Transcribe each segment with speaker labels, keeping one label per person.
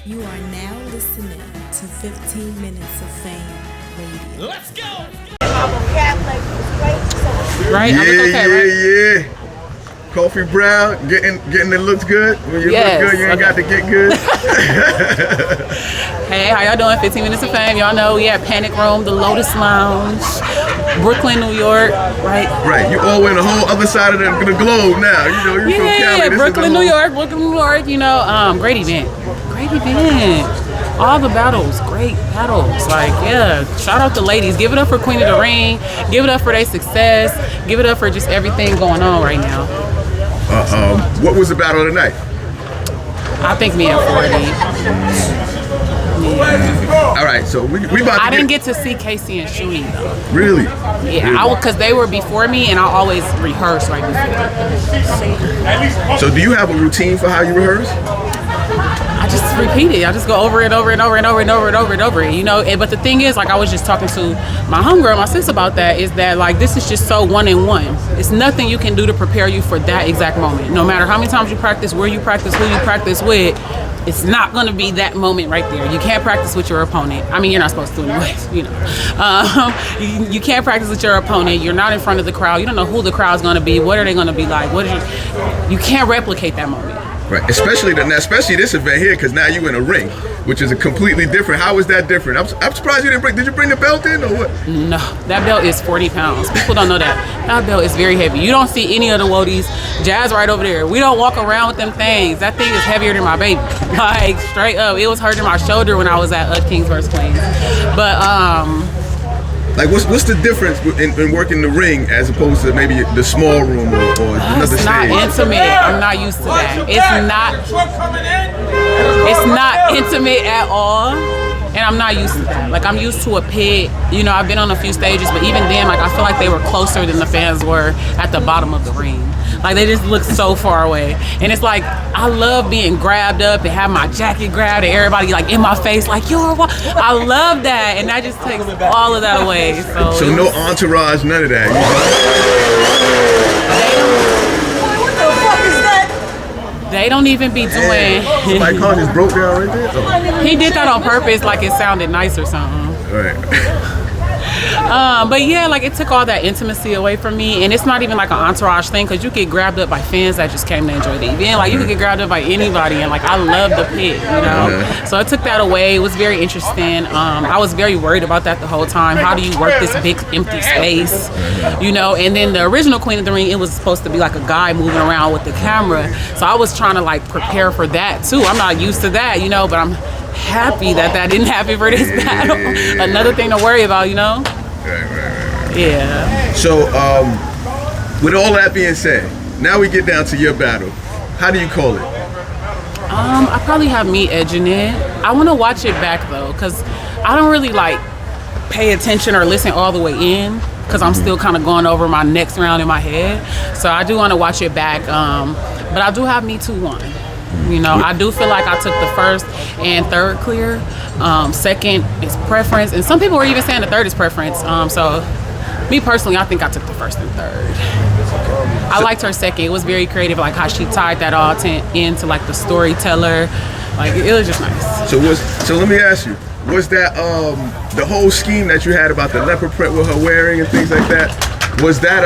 Speaker 1: You are now listening to 15 Minutes of Fame Radio.
Speaker 2: Let's go!
Speaker 3: Right?
Speaker 4: Yeah. Coffee brown, getting it looks good. When you look good, you ain't got to get good.
Speaker 3: Hey, how y'all doing? 15 Minutes of Fame. Y'all know we at Panic Room, the Lotus Lounge, Brooklyn, New York, right?
Speaker 4: Right. You all in the whole other side of the globe now. You know, you're from Cali. This
Speaker 3: Brooklyn, New York. You know, great event. All the battles, great battles. Like, yeah, shout out to ladies. Give it up for Queen of the Ring. Give it up for their success. Give it up for just everything going on right now.
Speaker 4: What was the battle of the night?
Speaker 3: I think me and 40. Yeah.
Speaker 4: All right, so we about to
Speaker 3: I didn't get to see Casey and Shuey though.
Speaker 4: Really?
Speaker 3: Yeah, because they were before me, and I always rehearse right before.
Speaker 4: So do you have a routine for how you rehearse?
Speaker 3: I just repeat it. I just go over it, you know. But the thing is, like, I was just talking to my homegirl, my sis, about that, is that, like, this is just so one-in-one. It's nothing you can do to prepare you for that exact moment. No matter how many times you practice, where you practice, who you practice with, it's not going to be that moment right there. You can't practice with your opponent. I mean, you're not supposed to anyways, you know. You can't practice with your opponent. You're not in front of the crowd. You don't know who the crowd's going to be. What are they going to be like? You can't replicate that moment.
Speaker 4: Right, especially this event here, because now you in a ring, which is a completely different. How is that different? I'm surprised you didn't bring. Did you bring the belt in or what?
Speaker 3: No, that belt is 40 pounds. People don't know that. That belt is very heavy. You don't see any of the Wodies. Jazz right over there. We don't walk around with them things. That thing is heavier than my baby. Like, straight up. It was hurting my shoulder when I was at Kings vs. Queens. But
Speaker 4: like, what's the difference in working the ring as opposed to maybe the small room or another stage?
Speaker 3: It's not intimate. I'm not used to that. It's not intimate at all, and I'm not used to that. Like, I'm used to a pit. You know, I've been on a few stages, but even then, like, I feel like they were closer than the fans were at the bottom of the ring. Like, they just look so far away. And it's like, I love being grabbed up and have my jacket grabbed and everybody, like, in my face, like, I love that. And that just takes all of that away.
Speaker 4: So no entourage, none of that.
Speaker 3: They don't even be doing.
Speaker 4: Somebody car just broke down right there. Oh.
Speaker 3: He did that on purpose, like it sounded nice or something.
Speaker 4: Right.
Speaker 3: But yeah, like, it took all that intimacy away from me, and it's not even like an entourage thing, because you get grabbed up by fans that just came to enjoy the event. Like, you could get grabbed up by anybody, and, like, I love the pit, you know. So it took that away. It was very interesting. I was very worried about that the whole time. How do you work this big empty space, you know? And then the original Queen of the Ring, it was supposed to be like a guy moving around with the camera. So I was trying to, like, prepare for that too. I'm not used to that, you know, but I'm happy that didn't happen for this battle. Another thing to worry about, you know.
Speaker 4: Right.
Speaker 3: Yeah.
Speaker 4: So, with all that being said, now we get down to your battle. How do you call it?
Speaker 3: I probably have me edging it. I want to watch it back though, because I don't really, like, pay attention or listen all the way in, because I'm still kind of going over my next round in my head. So I do want to watch it back. But I do have me 2-1. You know, I do feel like I took the first and third clear. Second is preference, and some people were even saying the third is preference. So me personally, I think I took the first and third. I liked her second. It was very creative, like how she tied that all into like the storyteller. Like, it was just nice.
Speaker 4: So let me ask you, was that the whole scheme that you had about the leopard print with her wearing and things like that? Was that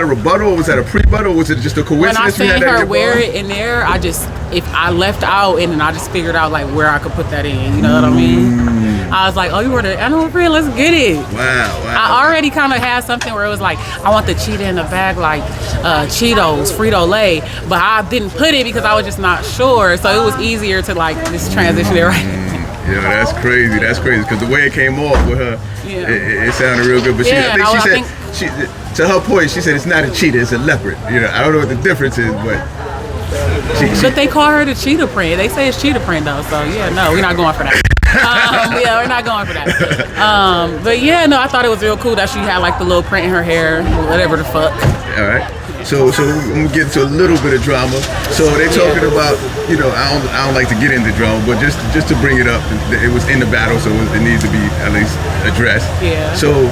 Speaker 4: a rebuttal, or was that a pre-battle, or was it just a coincidence?
Speaker 3: When I seen her wear it in there, if I left out, and then I just figured out, like, where I could put that in, you know what I mean? I was like, oh, you wore the animal print, let's get it.
Speaker 4: Wow.
Speaker 3: I already kind of had something where it was like, I want the cheetah in the bag, like Cheetos, Frito-Lay, but I didn't put it because I was just not sure, so it was easier to, like, just transition it right.
Speaker 4: Yeah, that's crazy, because the way it came off with her, it sounded real good, but she said, to her point, she said it's not a cheetah, it's a leopard. You know, I don't know what the difference is, but
Speaker 3: but they call her the cheetah print. They say it's cheetah print though, so yeah, no, we're not going for that. Yeah, we're not going for that. But yeah, no, I thought it was real cool that she had, like, the little print in her hair, whatever the fuck.
Speaker 4: All right. So I'm gonna get into a little bit of drama. So they're talking about, you know, I don't like to get into drama, but just to bring it up, it was in the battle, so it needs to be at least addressed.
Speaker 3: Yeah.
Speaker 4: So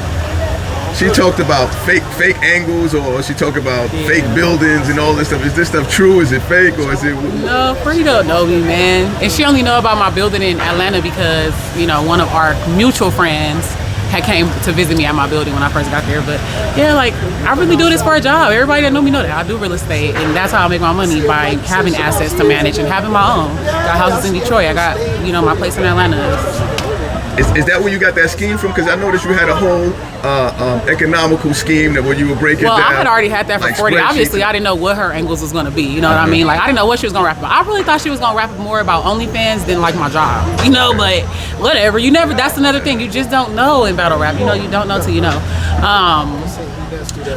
Speaker 4: she talked about fake angles, or she talked about fake buildings and all this stuff. Is this stuff true? Is it fake, or is it?
Speaker 3: No, Freddie don't know me, man. And she only know about my building in Atlanta because, you know, one of our mutual friends had came to visit me at my building when I first got there. But yeah, like, I really do this for a job. Everybody that know me know that I do real estate, and that's how I make my money, by having assets to manage and having my own. Got houses in Detroit. I got, you know, my place in Atlanta.
Speaker 4: Is that where you got that scheme from? Because I noticed you had a whole economical scheme that where you were breaking down.
Speaker 3: Well, I had already had that for
Speaker 4: like
Speaker 3: 40. Obviously, I didn't know what her angles was going to be. You know what I mean? Like, I didn't know what she was going to rap about. I really thought she was going to rap more about OnlyFans than, like, my job. You know, but whatever. You never, that's another thing. You just don't know in battle rap. You know, you don't know till you know.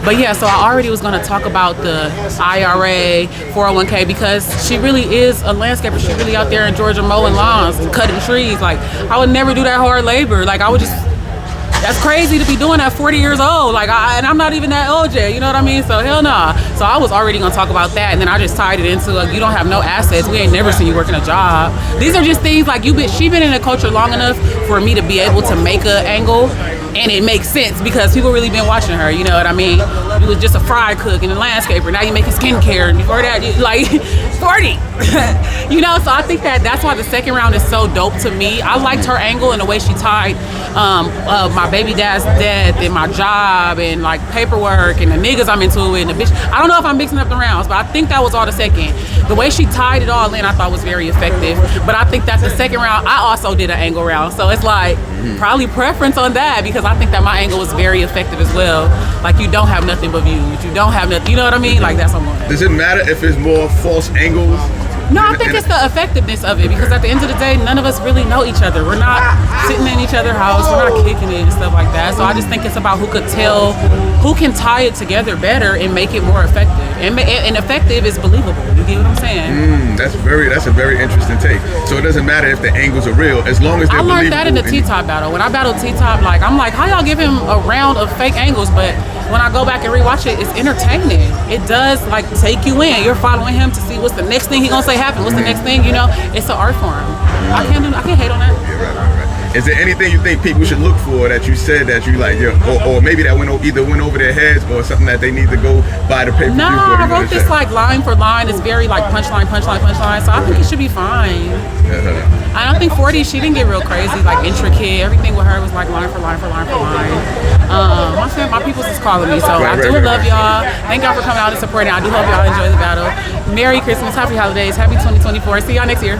Speaker 3: But yeah, so I already was going to talk about the IRA, 401k, because she really is a landscaper. She's really out there in Georgia mowing lawns and cutting trees. Like, I would never do that hard labor. Like, I would just, that's crazy to be doing at 40 years old. Like, and I'm not even that old yet, you know what I mean? So hell nah. So I was already gonna talk about that, and then I just tied it into, like, you don't have no assets. We ain't never seen you working a job. These are just things like she been in the culture long enough for me to be able to make an angle. And it makes sense because people really been watching her, you know what I mean? You was just a fry cook and a landscaper. Now you're making skincare. And before that, you like 40. You know, so I think that's why the second round is so dope to me. I liked her angle and the way she tied my baby dad's death and my job and like paperwork and the niggas I'm into and the bitch. I don't know if I'm mixing up the rounds, but I think that was all the second. The way she tied it all in, I thought was very effective. But I think that's the second round. I also did an angle round. So it's like probably preference on that, because I think that my angle was very effective as well. Like, you don't have nothing but views. You don't have nothing, you know what I mean? Like, that's what I'm on.
Speaker 4: Does it matter if it's more false angles?
Speaker 3: No, I think it's the effectiveness of it, because at the end of the day, none of us really know each other. We're not sitting in each other's house. We're not kicking it and stuff like that. So I just think it's about who can tie it together better and make it more effective. And effective is believable. You get what I'm saying?
Speaker 4: That's a very interesting take. So it doesn't matter if the angles are real, as long as they're believable.
Speaker 3: I learned that in the T-Top battle. When I battled T-Top, like, I'm like, how y'all give him a round of fake angles? But when I go back and rewatch it, it's entertaining. It does, like, take you in. You're following him to see what's the next thing he gonna say happen. What's the next thing? You know, it's an art form. I can't hate on that.
Speaker 4: Yeah, right. Is there anything you think people should look for that you said that you like, or maybe that either went over their heads, or something that they need to go buy the pay-per-view?
Speaker 3: No, I wrote this like line for line. It's very like punchline. So I think it should be fine. I don't think 40, she didn't get real crazy, like intricate. Everything with her was like line for line. My people's is calling me, so I do love y'all. Thank y'all for coming out and supporting. I do hope y'all enjoy the battle. Merry Christmas, happy holidays, happy 2024. See y'all next year.